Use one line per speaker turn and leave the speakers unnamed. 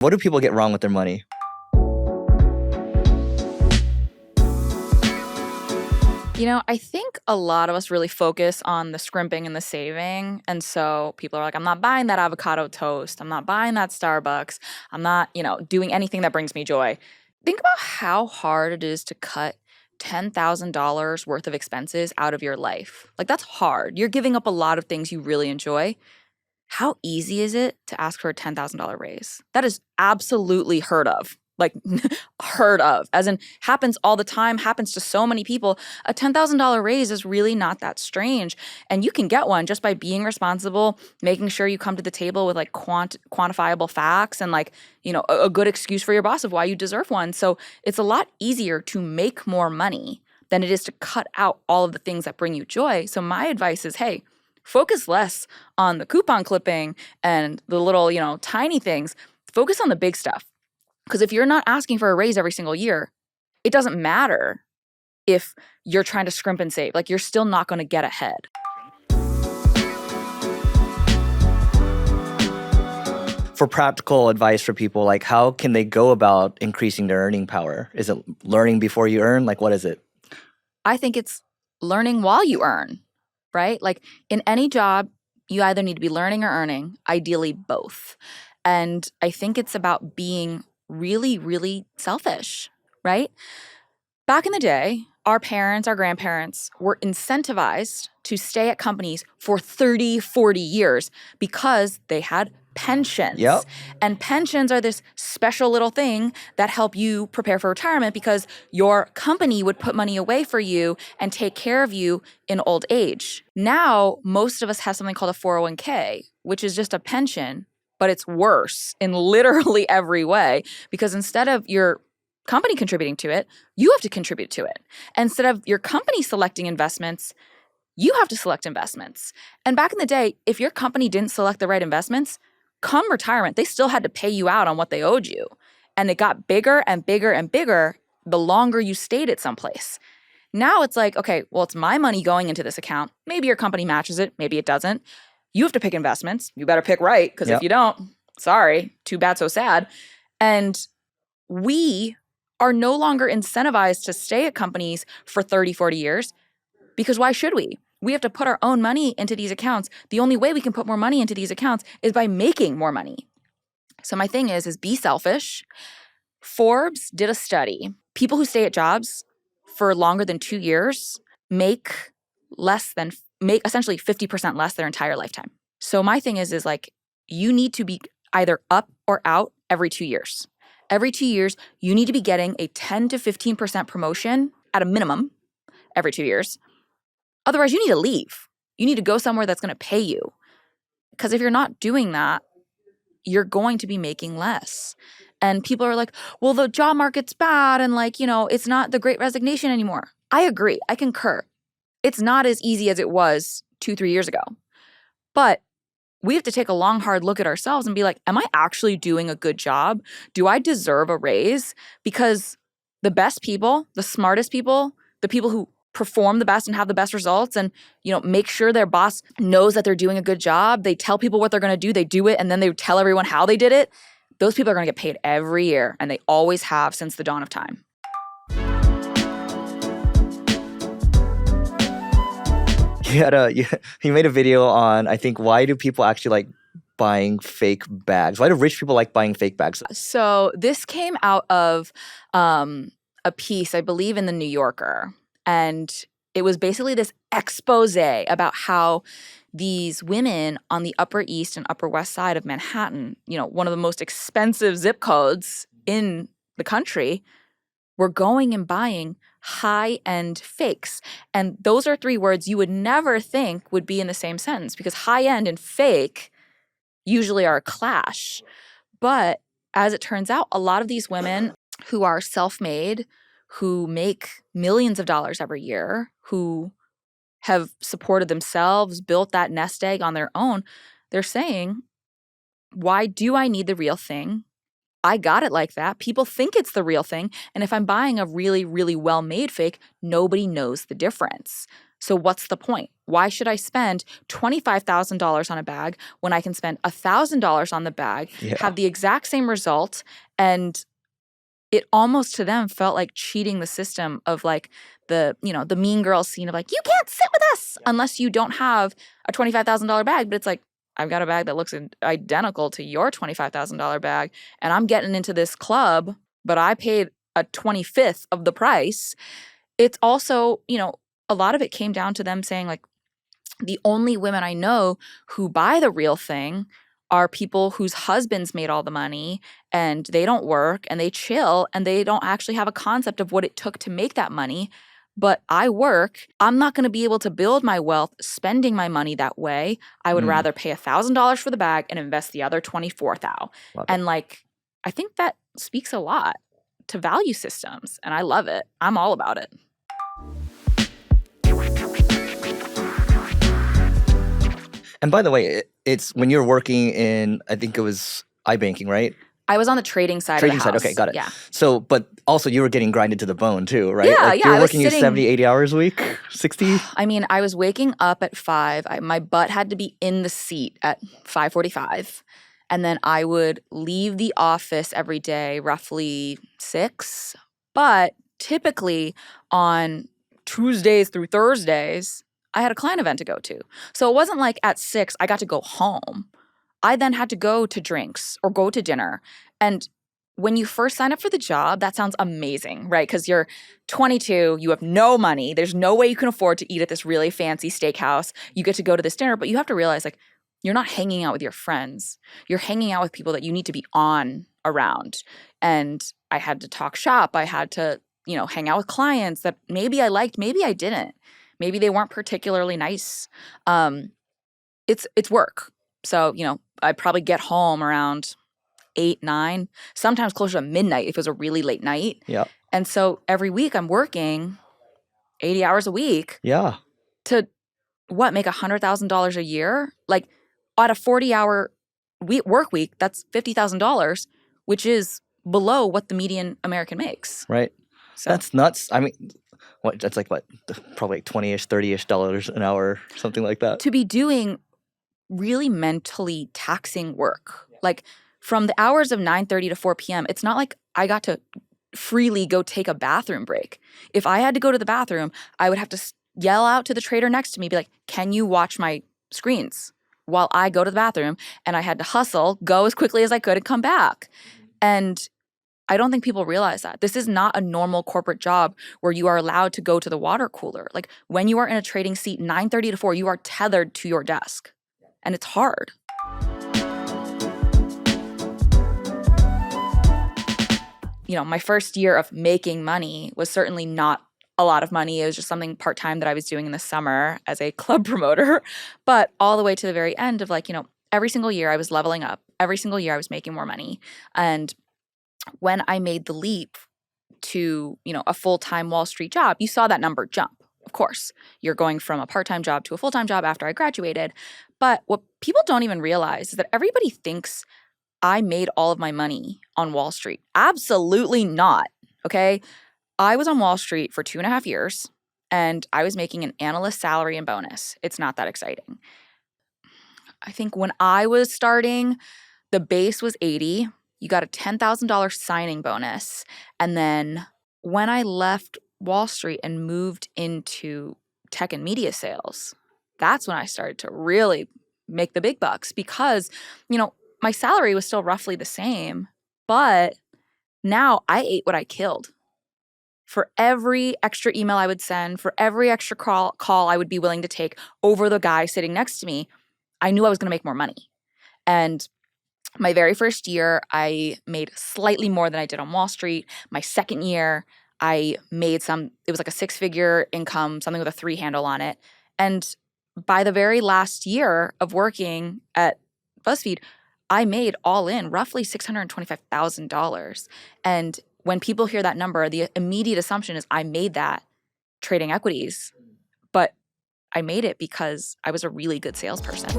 What do people get wrong with their money?
I think a lot of us really focus on the scrimping and the saving. And so people are like, I'm not buying that avocado toast. I'm not buying that Starbucks. I'm not, doing anything that brings me joy. Think about how hard it is to cut $10,000 worth of expenses out of your life. Like, that's hard. You're giving up a lot of things you really enjoy. How easy is it to ask for a $10,000 raise? That is absolutely heard of. Like, heard of, as in happens all the time, happens to so many people. A $10,000 raise is really not that strange. And you can get one just by being responsible, making sure you come to the table with like quantifiable facts and like, a good excuse for your boss of why you deserve one. So it's a lot easier to make more money than it is to cut out all of the things that bring you joy. So my advice is, hey, focus less on the coupon clipping and the little, tiny things. Focus on the big stuff. Because if you're not asking for a raise every single year, it doesn't matter if you're trying to scrimp and save. Like, you're still not going to get ahead.
For practical advice for people, like how can they go about increasing their earning power? Is it learning before you earn? Like, what is it?
I think it's learning while you earn, right? Like, in any job, you either need to be learning or earning, ideally both. And I think it's about being really, really selfish, right? Back in the day, our parents, our grandparents were incentivized to stay at companies for 30, 40 years because they had pensions.
Yep.
And pensions are this special little thing that help you prepare for retirement because your company would put money away for you and take care of you in old age. Now, most of us have something called a 401k, which is just a pension, but it's worse in literally every way because instead of your company contributing to it, you have to contribute to it. Instead of your company selecting investments, you have to select investments. And back in the day, if your company didn't select the right investments, come retirement, they still had to pay you out on what they owed you. And it got bigger and bigger and bigger the longer you stayed at someplace. Now it's like, okay, well, it's my money going into this account. Maybe your company matches it, maybe it doesn't. You have to pick investments. You better pick right, because if you don't, sorry, too bad, so sad. And we are no longer incentivized to stay at companies for 30, 40 years, because why should we? We have to put our own money into these accounts. The only way we can put more money into these accounts is by making more money. So my thing is be selfish. Forbes did a study. People who stay at jobs for longer than 2 years make essentially 50% less their entire lifetime. So my thing is like, you need to be either up or out every 2 years. Every 2 years, you need to be getting a 10 to 15% promotion at a minimum every 2 years. Otherwise, you need to leave. You need to go somewhere that's going to pay you. Because if you're not doing that, you're going to be making less. And people are like, well, the job market's bad and like, it's not the great resignation anymore. I agree. I concur. It's not as easy as it was 2-3 years ago. But we have to take a long, hard look at ourselves and be like, am I actually doing a good job? Do I deserve a raise? Because the best people, the smartest people, the people who perform the best and have the best results and, make sure their boss knows that they're doing a good job, they tell people what they're going to do, they do it, and then they tell everyone how they did it, those people are going to get paid every year, and they always have since the dawn of time.
You made a video on, I think, why do people actually like buying fake bags? Why do rich people like buying fake bags?
So this came out of a piece, I believe, in the New Yorker. And it was basically this expose about how these women on the Upper East and Upper West Side of Manhattan, one of the most expensive zip codes in the country, were going and buying high-end fakes. And those are 3 words you would never think would be in the same sentence because high-end and fake usually are a clash. But as it turns out, a lot of these women who are self-made, who make millions of dollars every year, who have supported themselves, built that nest egg on their own, they're saying, why do I need the real thing? I got it like that. People think it's the real thing. And if I'm buying a really, really well-made fake, nobody knows the difference. So what's the point? Why should I spend $25,000 on a bag when I can spend $1,000 on the bag,
Yeah.
have the exact same result, and it almost to them felt like cheating the system of like the Mean Girls scene of like, you can't sit with us unless you don't have a $25,000 bag. But it's like, I've got a bag that looks identical to your $25,000 bag, and I'm getting into this club, but I paid a 25th of the price. It's also, a lot of it came down to them saying like, the only women I know who buy the real thing are people whose husbands made all the money and they don't work and they chill and they don't actually have a concept of what it took to make that money. But I work. I'm not going to be able to build my wealth spending my money that way. I would rather pay $1,000 for the bag and invest the other 24,000. And like, I think that speaks a lot to value systems, and I love it. I'm all about it.
And by the way, it's when you're working in, I think it was iBanking, right?
I was on the trading side
Trading
of the house.
side, okay, got it.
Yeah.
So, but also you were getting grinded to the bone too, right?
Yeah,
like
yeah.
You're working 70, 80 hours a week, 60?
I mean, I was waking up at 5. My butt had to be in the seat at 5:45. And then I would leave the office every day, roughly 6. But typically on Tuesdays through Thursdays, I had a client event to go to. So it wasn't like at 6, I got to go home. I then had to go to drinks or go to dinner. And when you first sign up for the job, that sounds amazing, right? Because you're 22, you have no money. There's no way you can afford to eat at this really fancy steakhouse. You get to go to this dinner, but you have to realize like you're not hanging out with your friends. You're hanging out with people that you need to be on around. And I had to talk shop. I had to, hang out with clients that maybe I liked, maybe I didn't. Maybe they weren't particularly nice. It's work. So, I'd probably get home around 8, 9, sometimes closer to midnight if it was a really late night.
Yeah.
And so every week I'm working 80 hours a week.
Yeah.
To make $100,000 a year? Like at a 40-hour work week, that's $50,000, which is below what the median American makes.
Right.
So
that's nuts. I mean, that's like probably like 20-ish, $30-ish an hour, something like that.
To be doing really mentally taxing work. Like from the hours of 9:30 to 4 p.m., it's not like I got to freely go take a bathroom break. If I had to go to the bathroom, I would have to yell out to the trader next to me, be like, can you watch my screens while I go to the bathroom? And I had to hustle, go as quickly as I could and come back. And I don't think people realize that. This is not a normal corporate job where you are allowed to go to the water cooler. Like when you are in a trading seat, 9:30 to 4, you are tethered to your desk. And it's hard. My first year of making money was certainly not a lot of money. It was just something part-time that I was doing in the summer as a club promoter. But all the way to the very end of every single year I was leveling up. Every single year I was making more money. And when I made the leap to, a full-time Wall Street job, you saw that number jump. Of course, you're going from a part-time job to a full-time job after I graduated. But what people don't even realize is that everybody thinks I made all of my money on Wall Street. Absolutely not, okay? I was on Wall Street for 2.5 years, and I was making an analyst salary and bonus. It's not that exciting. I think when I was starting, the base was 80. You got a $10,000 signing bonus. And then when I left Wall Street and moved into tech and media sales, that's when I started to really make the big bucks because, my salary was still roughly the same, but now I ate what I killed. For every extra email I would send, for every extra call I would be willing to take over the guy sitting next to me, I knew I was going to make more money. And my very first year, I made slightly more than I did on Wall Street. My second year, I made it was like a 6-figure income, something with a 3 handle on it. And by the very last year of working at BuzzFeed, I made all in roughly $625,000. And when people hear that number, the immediate assumption is I made that trading equities. But I made it because I was a really good salesperson.